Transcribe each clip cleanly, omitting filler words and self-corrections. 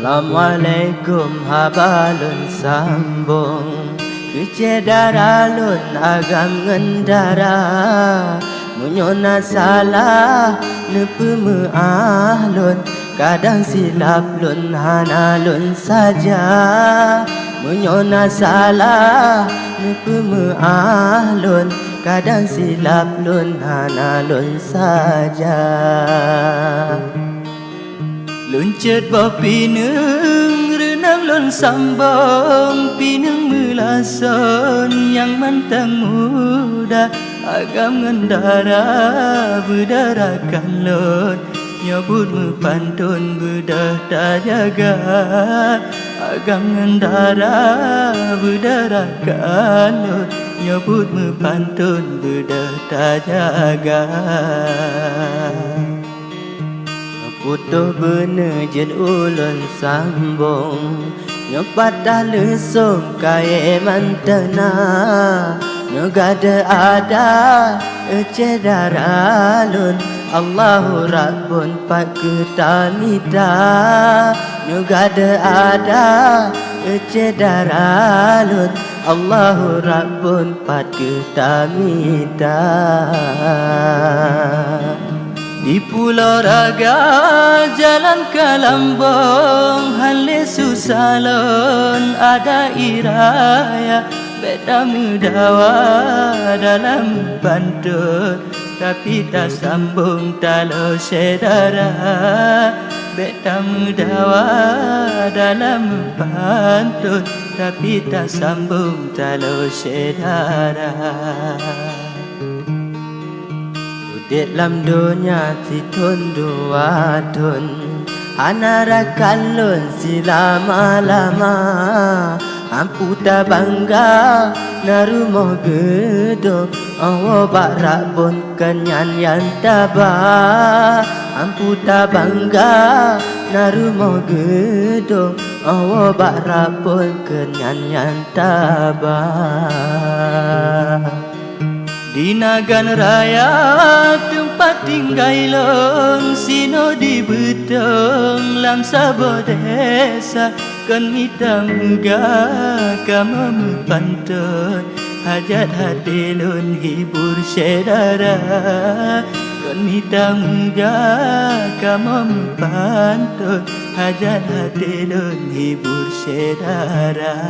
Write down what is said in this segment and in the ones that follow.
Assalamualaikum habalun sambung Kecederalun agam ngendara Munyona salah nepemeahlun Kadang silap lun hanalun saja Munyona salah nepemeahlun Kadang silap lun hanalun saja Luncet bawa pineng renang lon sambung pineng melason yang mantang muda agam ngendara berdarakan lon nyabut mepantun bedah tak jaga agam ngendara berdarakan lon nyabut mepantun bedah tak jaga Putuh bener jen ulun sambung Nyopat dah lesung kaya mantena Nyogada ada ecedaralun Allahu Rabbun pak ketanida Nyogada ada ecedaralun Allahu Rabbun pak ketanida Di Pulau Raga jalan ke Lambung Hale susalon ada iraya Beda mudawa dalam pantun Tapi tak sambung talo sedara Beda mudawa dalam pantun Tapi tak sambung talo sedara Dek lam dunia titun dua tun Anara kalun si lama-lama Ampu tak bangga narumoh gedung Awo bak rakbun kenyan yang tabah Ampu tak bangga narumoh gedung Awo bak rakbun kenyan yang tabah Di Nagan Raya tempat tinggal long Sino di betong lam sabo desa Kan mita muga kama mepantun Hajat hati lun hibur sedara Kan mita muga kama mepantun Hajat hati lun hibur sedara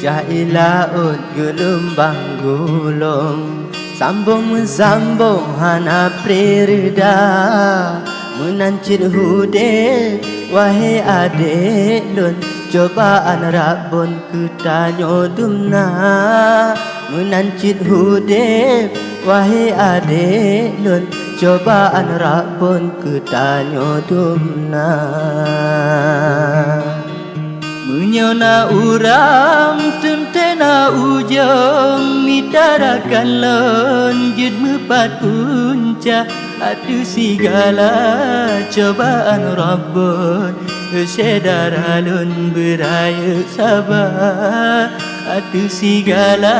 Jailaut gelombang gulung Sambung mensambung hana prerida Menancit hude wahai adik lun Cobaan Rabbun kutanyo dumna Menancit hude wahai adik lun Cobaan Rabbun kutanyo dumna Menyona uram tentena ujung Mitarakan lon jud mepat punca Adu segala cobaan Rabbun Sedara lon beraya sabar Adu segala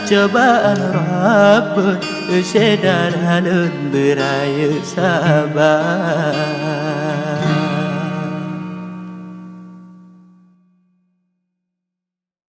cobaan Rabbun Sedara lon beraya sabar